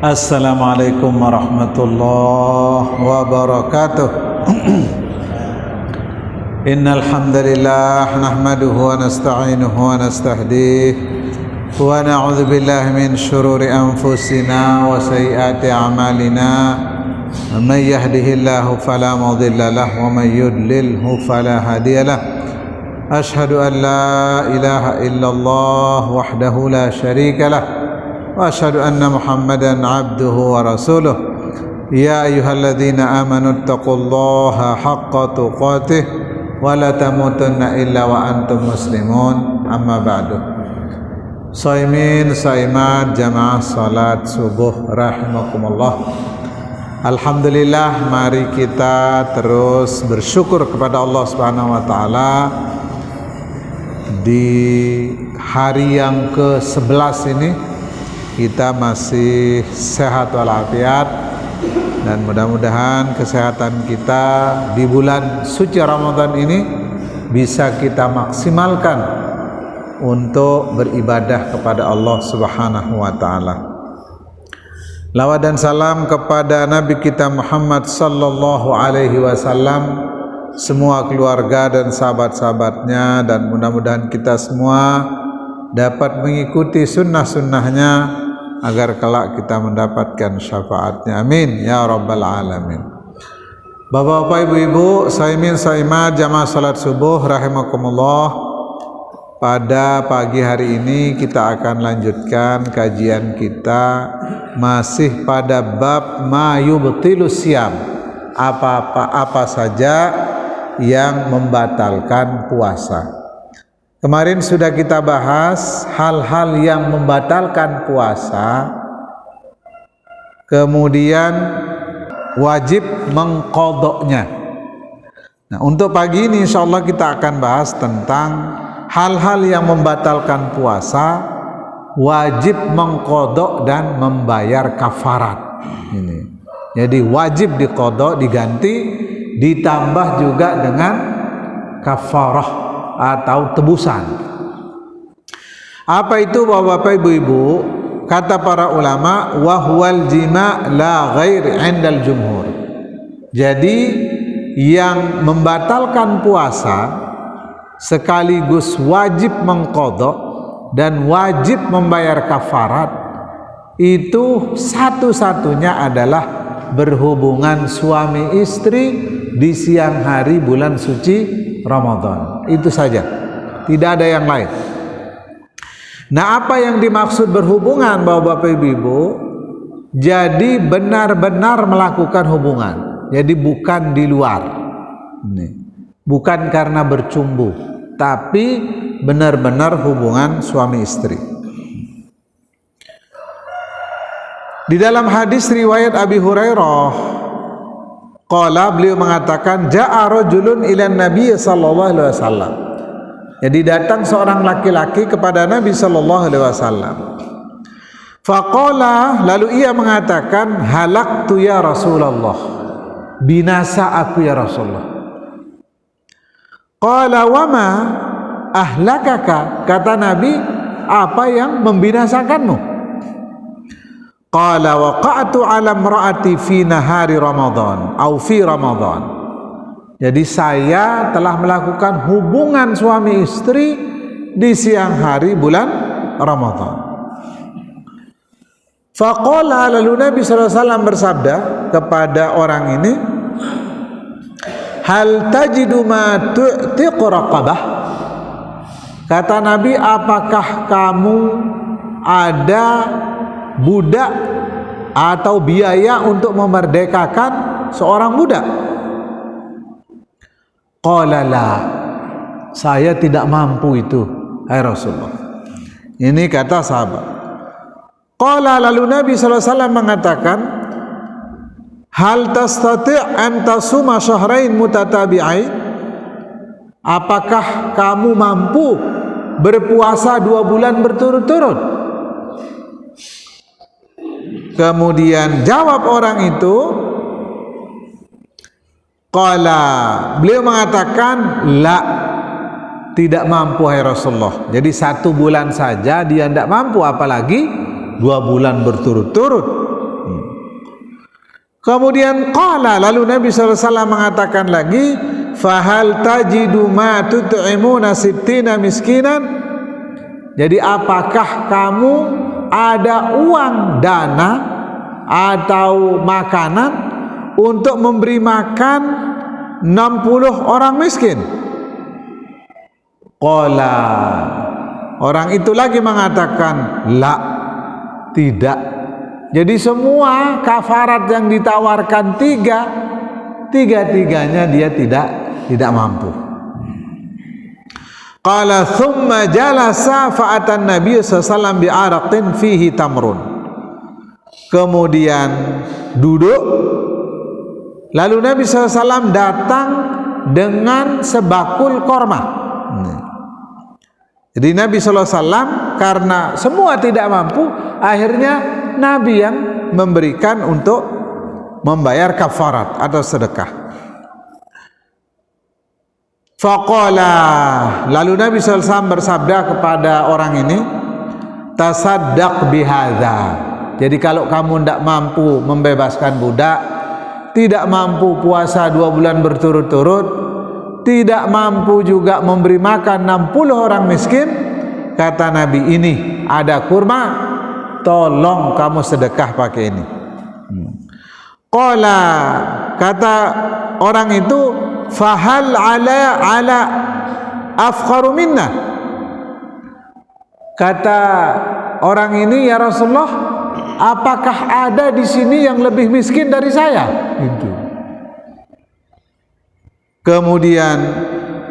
Assalamualaikum warahmatullahi wabarakatuh. Innal hamdalillah nahmaduhu wa nasta'inuhu wa nastahdihi wa na'udzu billahi min shururi anfusina wa sayyiati a'malina. Man yahdihillahu fala mudilla lahu wa man yudlilhu fala hadiya lahu. Ashhadu an la ilaha illallah wahdahu la syarika lahu wa asyhadu anna Muhammadan abduhu wa rasuluh. Ya ayyuhalladzina amanu taqullaha haqqa tuqatih wa la tamutunna illa wa antum muslimun. Amma ba'du. Shaimin shaimat jamaah salat subuh rahimakumullah. Alhamdulillah, mari kita terus bersyukur kepada Allah Subhanahu wa taala di hari yang ke-11 ini. Kita masih sehat walafiat dan mudah-mudahan kesehatan kita di bulan suci Ramadan ini bisa kita maksimalkan untuk beribadah kepada Allah Subhanahu wa taala. Lawat dan salam kepada Nabi kita Muhammad sallallahu alaihi wasallam, semua keluarga dan sahabat-sahabatnya, dan mudah-mudahan kita semua dapat mengikuti sunnah-sunnahnya agar kelak kita mendapatkan syafaatnya. Amin ya rabbal alamin. Bapak-bapak, ibu-ibu, shaimin shaimat jamaah salat subuh rahimakumullah. Pada pagi hari ini kita akan lanjutkan kajian kita masih pada bab ma yubtilus siyam. Apa saja yang membatalkan puasa. Kemarin sudah kita bahas hal-hal yang membatalkan puasa, kemudian wajib mengqadha'nya. Nah, untuk pagi ini insyaallah kita akan bahas tentang hal-hal yang membatalkan puasa, wajib mengqadha' dan membayar kafarat. Ini. Jadi wajib diqadha', diganti, ditambah juga dengan kafarah atau tebusan. Apa itu bapak-bapak, ibu-ibu? Kata para ulama, wahwal jima' la ghair 'indal jumhur. Jadi yang membatalkan puasa sekaligus wajib mengqadha dan wajib membayar kafarat itu satu-satunya adalah berhubungan suami istri di siang hari bulan suci Ramadan. Itu saja, tidak ada yang lain. Nah, apa yang dimaksud berhubungan bapak-bapak, ibu-ibu? Jadi benar-benar melakukan hubungan. Jadi bukan di luar, bukan karena bercumbu, tapi benar-benar hubungan suami istri. Di dalam hadis riwayat Abi Hurairah, qala, beliau mengatakan, ja'a rajulun ilan Nabi sallallahu alaihi wasallam. Jadi datang seorang laki-laki kepada Nabi sallallahu alaihi wasallam. Faqala, lalu ia mengatakan, halaktu ya Rasulullah, binasa aku ya Rasulullah. Qala wama ahlakaka, kata Nabi, apa yang membinasakanmu? Qala waqa'tu 'ala imra'ati fi nahari Ramadan au fi Ramadan. Jadi saya telah melakukan hubungan suami istri di siang hari bulan Ramadan. Faqala, lalu Nabi sallallahu alaihi wasallam bersabda kepada orang ini, hal tajidu ma tu'tiqu raqabah? Kata Nabi, apakah kamu ada budak atau biaya untuk memerdekakan seorang budak? Qala la, saya tidak mampu itu, hai Rasulullah. Ini kata sahabat. Qala, lalu Nabi SAW mengatakan, hal tastati' an tasuma syahrain mutatabi'ain? Apakah kamu mampu berpuasa 2 bulan berturut-turut? Kemudian jawab orang itu, qala, beliau mengatakan, la, tidak mampu hai Rasulullah. Jadi 1 bulan saja dia tidak mampu, apalagi 2 bulan berturut-turut. Kemudian qala, lalu Nabi SAW mengatakan lagi, fahal tajidu ma tut'imuna sittina miskinan. Jadi apakah kamu ada uang dana atau makanan untuk memberi makan 60 orang miskin? Qala, orang itu lagi mengatakan, la, tidak. Jadi semua kafarat yang ditawarkan tiga-tiganya dia tidak mampu. Qala thumma jalasa fa'atan Nabi sallallahu alaihi wasallam bi'araqin fihi tamrun. Kemudian duduk, lalu Nabi SAW datang dengan sebakul korma. Jadi Nabi SAW karena semua tidak mampu, akhirnya Nabi yang memberikan untuk membayar kafarat atau sedekah. Faqala, lalu Nabi SAW bersabda kepada orang ini, tasaddaq bihadza. Jadi kalau kamu tidak mampu membebaskan budak, tidak mampu puasa 2 bulan berturut-turut, tidak mampu juga memberi makan 60 orang miskin, kata Nabi, ini ada kurma, tolong kamu sedekah pakai ini. Qala, kata orang itu, fahal ala afkharu minna. Kata orang ini, ya Rasulullah, apakah ada di sini yang lebih miskin dari saya? Itu. Kemudian,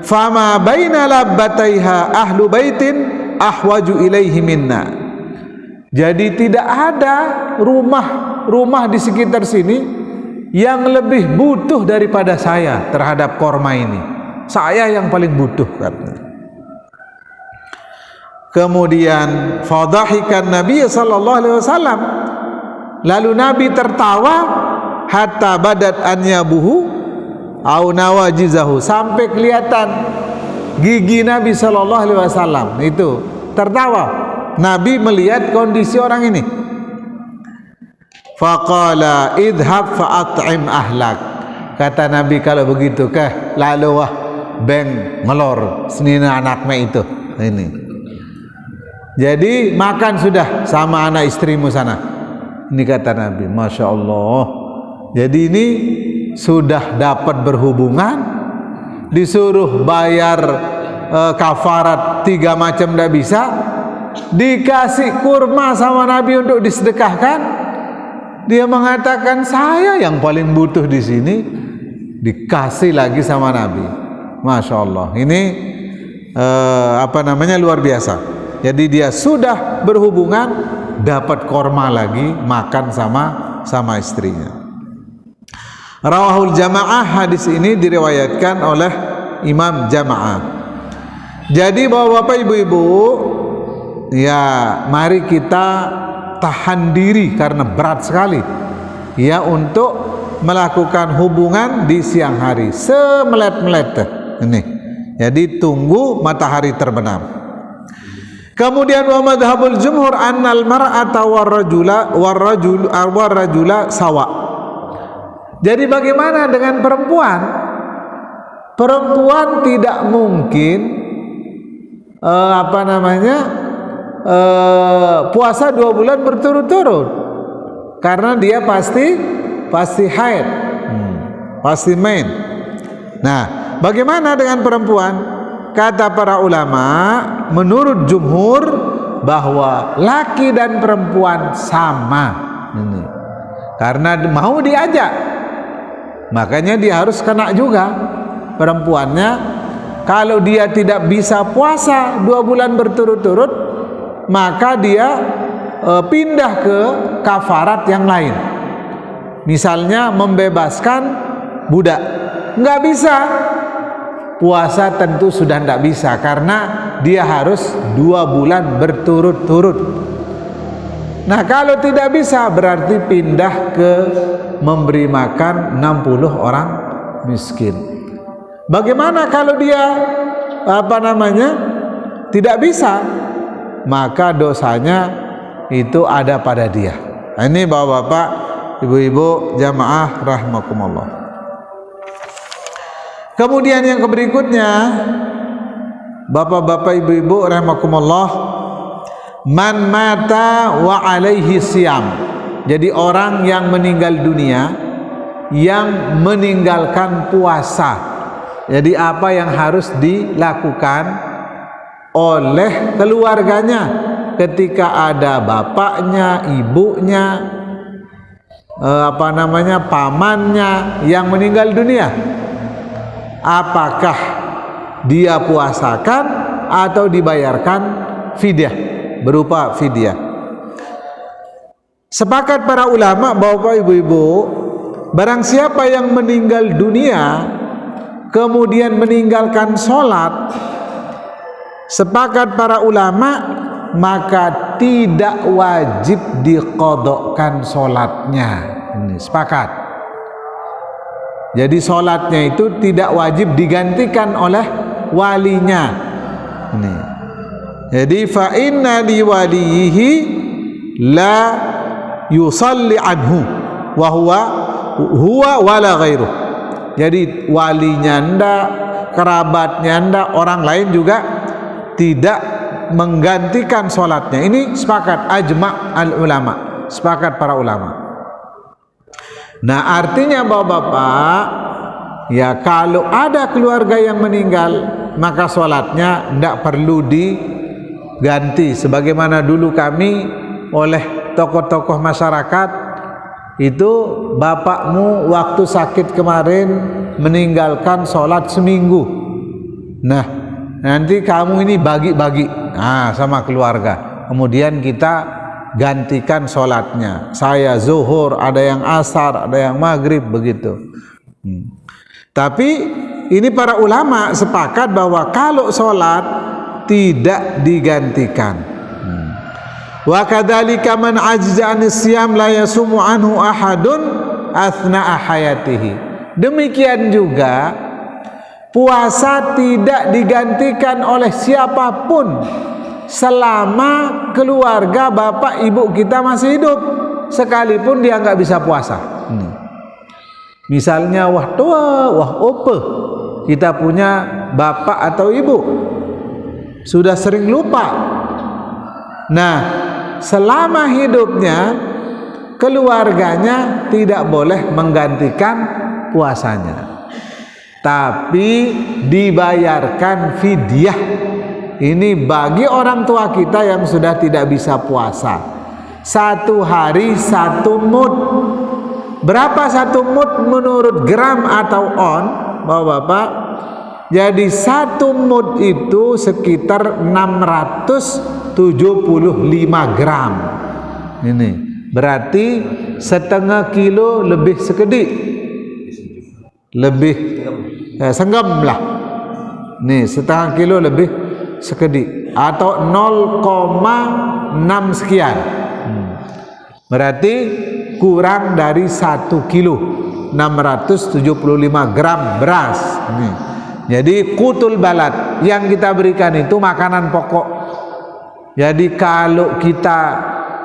fama baina labbataiha ahlu baitin ahwaju ilaihi minna. Jadi tidak ada rumah di sekitar sini yang lebih butuh daripada saya terhadap korma ini. Saya yang paling butuh, katanya. Kemudian fadhahikan Nabi sallallahu alaihi wasallam. Lalu Nabi tertawa hatta badat anyabuhu au nawajizahu, sampai kelihatan gigi Nabi sallallahu alaihi wasallam itu tertawa. Nabi melihat kondisi orang ini. Faqala idhab fa'at'im ahlak. Kata Nabi, kalau begitu kah, lalu wah beng ngelor senina anaknya itu. Ini. Jadi makan sudah sama anak istrimu sana. Ini kata Nabi, Masya Allah. Jadi ini sudah dapat berhubungan, disuruh bayar kafarat 3 macam tidak bisa, dikasih kurma sama Nabi untuk disedekahkan, dia mengatakan saya yang paling butuh di sini, dikasih lagi sama Nabi. Masya Allah, ini luar biasa. Jadi dia sudah berhubungan, dapat korma lagi, makan sama istrinya. Rawahul jamaah, hadis ini diriwayatkan oleh Imam Jamaah. Jadi bapak-bapak, ibu-ibu, ya mari kita tahan diri karena berat sekali ya untuk melakukan hubungan di siang hari semelet-melet ini. Jadi tunggu matahari terbenam. Kemudian wa madhhabul jumhur annal mar'ata warrajula sawa. Jadi bagaimana dengan perempuan? Perempuan tidak mungkin puasa 2 bulan berturut-turut, karena dia pasti haid, pasti main. Nah, bagaimana dengan perempuan? Kata para ulama, menurut jumhur bahwa laki dan perempuan sama. Karena mau diajak, makanya dia harus kena juga perempuannya. Kalau dia tidak bisa puasa 2 bulan berturut-turut, maka dia pindah ke kafarat yang lain. Misalnya membebaskan budak, nggak bisa. Puasa tentu sudah tidak bisa, karena dia harus 2 bulan berturut-turut. Nah, kalau tidak bisa berarti pindah ke memberi makan 60 orang miskin. Bagaimana kalau dia tidak bisa? Maka dosanya itu ada pada dia. Ini bapak-bapak, ibu-ibu jamaah rahimakumullah. Kemudian yang berikutnya, bapak-bapak ibu-ibu rahimakumullah, man mata wa alaihi siyam. Jadi orang yang meninggal dunia yang meninggalkan puasa. Jadi apa yang harus dilakukan oleh keluarganya ketika ada bapaknya, ibunya, pamannya yang meninggal dunia? Apakah dia puasakan atau dibayarkan fidyah, berupa fidyah? Sepakat para ulama, bapak ibu-ibu, barang siapa yang meninggal dunia kemudian meninggalkan sholat, sepakat para ulama, maka tidak wajib diqodokkan sholatnya. Ini sepakat. Jadi sholatnya itu tidak wajib digantikan oleh walinya. Ini. Jadi fa inna li walihi la yusalli anhu wa huwa wala ghairuh. Jadi walinya ndak, kerabatnya ndak, orang lain juga tidak menggantikan sholatnya. Ini sepakat ajma' al ulama, sepakat para ulama. Nah, artinya bapak-bapak, ya kalau ada keluarga yang meninggal, maka sholatnya tidak perlu diganti. Sebagaimana dulu kami oleh tokoh-tokoh masyarakat, itu bapakmu waktu sakit kemarin meninggalkan sholat seminggu. Nah, nanti kamu ini bagi-bagi sama keluarga. Kemudian kita gantikan sholatnya. Saya zuhur, ada yang asar, ada yang maghrib, begitu. Tapi ini para ulama sepakat bahwa kalau sholat tidak digantikan. Wa kadzalika man ajza anis siyam la yasumu anhu ahadun athna'a hayatihi. Demikian juga puasa tidak digantikan oleh siapapun selama keluarga bapak ibu kita masih hidup, sekalipun dia nggak bisa puasa. Misalnya wah tua, wah ope, kita punya bapak atau ibu sudah sering lupa. Nah, selama hidupnya keluarganya tidak boleh menggantikan puasanya, tapi dibayarkan fidyah. Ini bagi orang tua kita yang sudah tidak bisa puasa. 1 hari 1 mud. Berapa 1 mud menurut gram atau on, bapak-bapak? Jadi 1 mud itu sekitar 675 gram. Ini berarti setengah kilo lebih sekedik, lebih senggam lah. Nih setengah kilo lebih sekedik atau 0,6 sekian. Berarti kurang dari 1 kilo, 675 gram beras. Nih. Jadi qutul balad yang kita berikan itu makanan pokok. Jadi kalau kita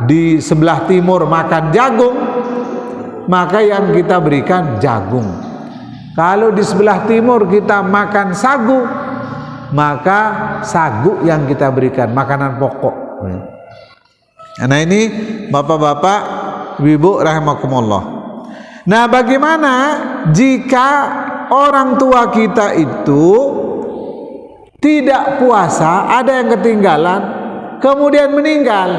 di sebelah timur makan jagung, maka yang kita berikan jagung. Kalau di sebelah timur kita makan sagu, maka sagu yang kita berikan, makanan pokok. Nah ini bapak-bapak, ibu rahimakumullah. Nah bagaimana jika orang tua kita itu tidak puasa, ada yang ketinggalan, kemudian meninggal,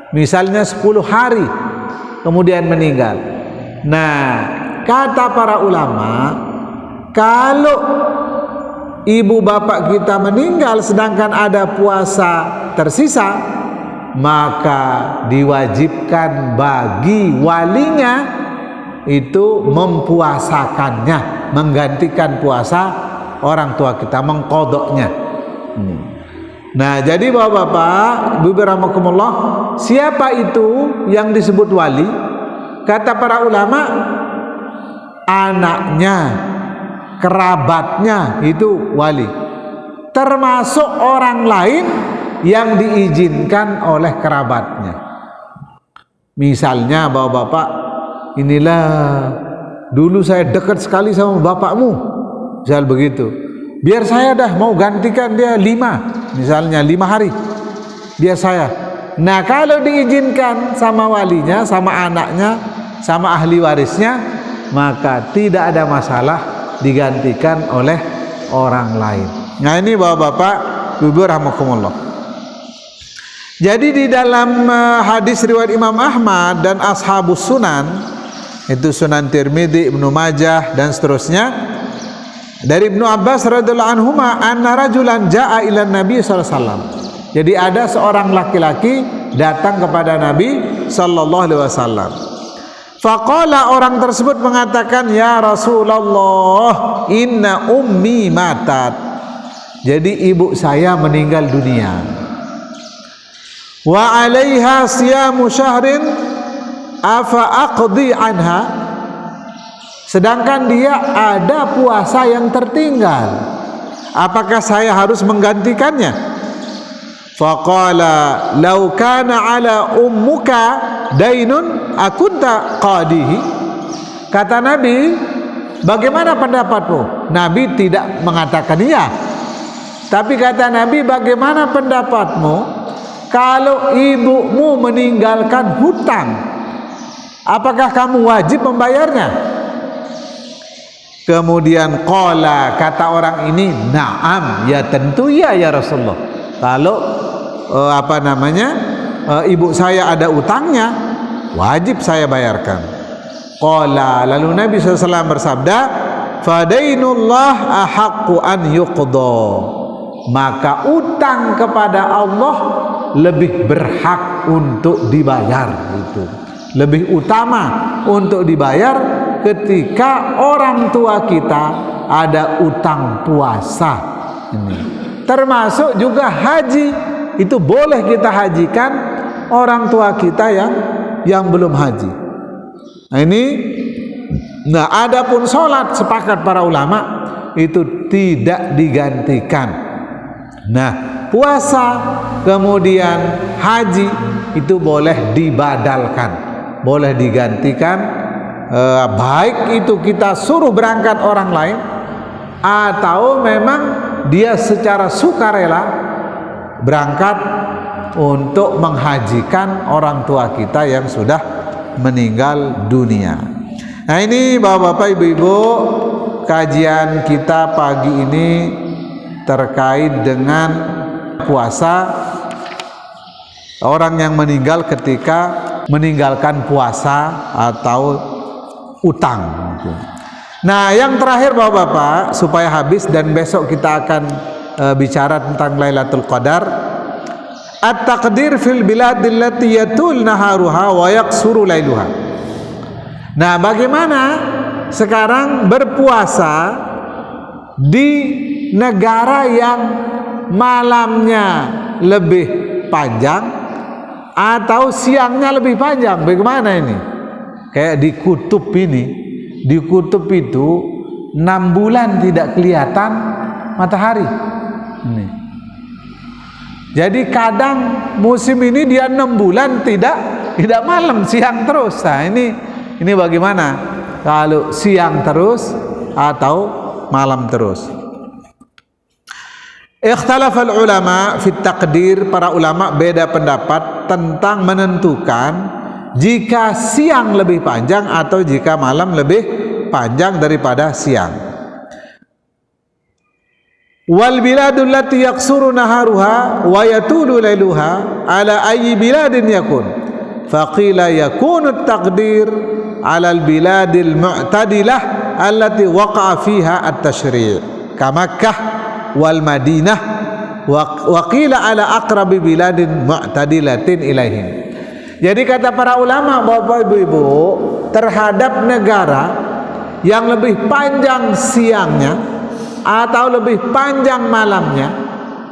misalnya 10 hari kemudian meninggal. Nah kata para ulama, kalau ibu bapak kita meninggal sedangkan ada puasa tersisa, maka diwajibkan bagi walinya itu mempuasakannya, menggantikan puasa orang tua kita, mengqodoknya. Nah jadi bapak-bapak, ibu rahimakumullah, siapa itu yang disebut wali? Kata para ulama, anaknya, kerabatnya itu wali, termasuk orang lain yang diizinkan oleh kerabatnya. Misalnya bapak-bapak, inilah dulu saya dekat sekali sama bapakmu, misal begitu. Biar saya dah mau gantikan dia 5, misalnya 5 hari, biar saya. Nah kalau diizinkan sama walinya, sama anaknya, sama ahli warisnya, maka tidak ada masalah digantikan oleh orang lain. Nah ini bapak-bapak, ibu rahmatullah. Jadi di dalam hadis riwayat Imam Ahmad dan Ashabus Sunan, itu Sunan Tirmidzi, Ibnu Majah dan seterusnya, dari Ibnu Abbas radhiyallahu anhuma anna rajulan jaa ila Nabi sallallahu alaihi wasallam. Jadi ada seorang laki-laki datang kepada Nabi sallallahu alaihi wasallam. Faqala, orang tersebut mengatakan, ya Rasulullah, inna ummi matat. Jadi ibu saya meninggal dunia. Wa 'alaiha siyamu syahrin afa aqdi anha. Sedangkan dia ada puasa yang tertinggal, apakah saya harus menggantikannya? Faqala law kana 'ala ummuka dainun akunta qadihi. Kata Nabi, bagaimana pendapatmu? Nabi tidak mengatakan iya, tapi kata Nabi, bagaimana pendapatmu kalau ibumu meninggalkan hutang, apakah kamu wajib membayarnya? Kemudian qala, kata orang ini, na'am, ya tentu ya Rasulullah. Kalau ibu saya ada utangnya, wajib saya bayarkan. Qala, lalu Nabi SAW bersabda, fadainullah ahaqqu an yuqda. Maka utang kepada Allah lebih berhak untuk dibayar, itu lebih utama untuk dibayar ketika orang tua kita ada utang puasa. Ini termasuk juga haji, itu boleh kita hajikan orang tua kita yang belum haji. Nah ini, adapun sholat, sepakat para ulama itu tidak digantikan. Nah puasa kemudian haji itu boleh dibadalkan, boleh digantikan, baik itu kita suruh berangkat orang lain atau memang dia secara sukarela berangkat untuk menghajikan orang tua kita yang sudah meninggal dunia. Nah ini bapak-bapak, ibu-ibu, kajian kita pagi ini terkait dengan puasa, orang yang meninggal ketika meninggalkan puasa atau utang. Nah yang terakhir bapak-bapak, supaya habis dan besok kita akan bicara tentang Lailatul Qadar. At-taqdir fil biladil lati yatul naharuha wa yaqsuru lailuha. Nah bagaimana sekarang berpuasa di negara yang malamnya lebih panjang atau siangnya lebih panjang? Bagaimana ini? Kayak di kutub ini, di kutub itu 6 bulan tidak kelihatan matahari. Ini. Jadi kadang musim ini dia 6 bulan tidak malam, siang terus. Nah ini bagaimana kalau siang terus atau malam terus? Ikhtalafal ulama fit taqdir, para ulama beda pendapat tentang menentukan jika siang lebih panjang atau jika malam lebih panjang daripada siang. Wal biladul lati yaqsuru naharuha wa yatulu lailuha ala ayyi biladin yakun. Faqila yakunu at-taqdir ala al-biladil mu'tadilah allati waqa'a fiha at-tashri' ka Makkah wal Madinah wa qila ala aqrabi biladin mu'tadilatin ilaihim. Jadi kata para ulama, bapak ibu-ibu, terhadap negara yang lebih panjang siangnya atau lebih panjang malamnya,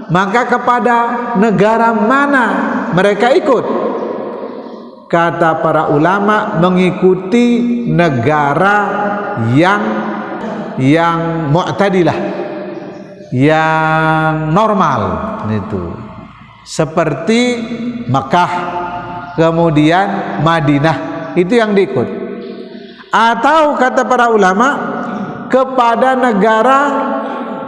maka kepada negara mana mereka ikut? Kata para ulama, mengikuti negara yang mu'tadilah, yang normal itu, seperti Makkah kemudian Madinah, itu yang diikut. Atau kata para ulama, kepada negara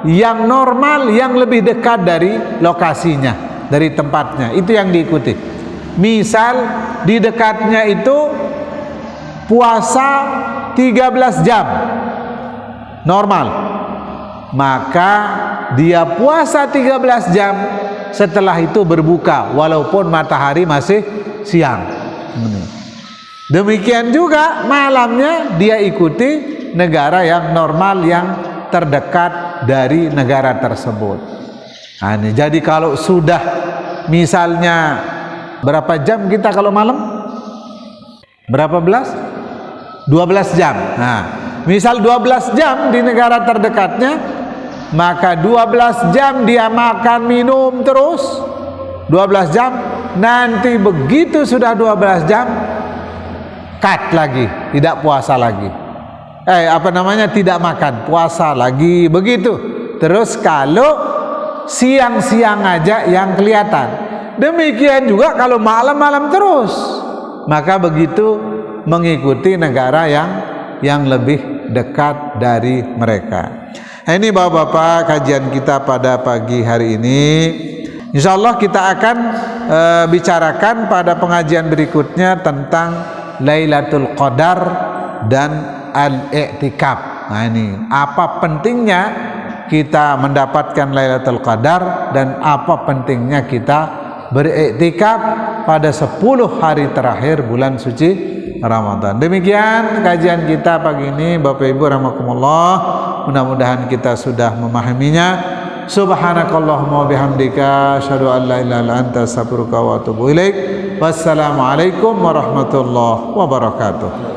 yang normal, yang lebih dekat dari lokasinya, dari tempatnya, itu yang diikuti. Misal di dekatnya itu puasa 13 jam normal, maka dia puasa 13 jam, setelah itu berbuka walaupun matahari masih siang. Demikian juga malamnya dia ikuti negara yang normal, yang terdekat dari negara tersebut. Nah, ini. Jadi kalau sudah misalnya berapa jam kita kalau malam? Berapa belas? 12 jam. Nah, misal 12 jam di negara terdekatnya, maka 12 jam dia makan minum terus 12 jam. Nanti begitu sudah 12 jam, cut lagi, tidak puasa lagi. Tidak makan, puasa lagi, begitu. Terus kalau siang-siang aja yang kelihatan. Demikian juga kalau malam-malam terus, maka begitu mengikuti negara yang lebih dekat dari mereka. Nah, ini Bapak-bapak kajian kita pada pagi hari ini. Insya Allah kita akan bicarakan pada pengajian berikutnya tentang Lailatul Qadar dan al-i'tikaf. Nah, ini apa pentingnya kita mendapatkan Lailatul Qadar dan apa pentingnya kita beriktikaf pada 10 hari terakhir bulan suci Ramadan. Demikian kajian kita pagi ini Bapak Ibu rahimakumullah. Mudah-mudahan kita sudah memahaminya. Subhanakallahumma bihamdika asyhadu an la ilaha illa anta astaghfiruka wa atubu ilaik. Wassalamualaikum warahmatullahi wabarakatuh.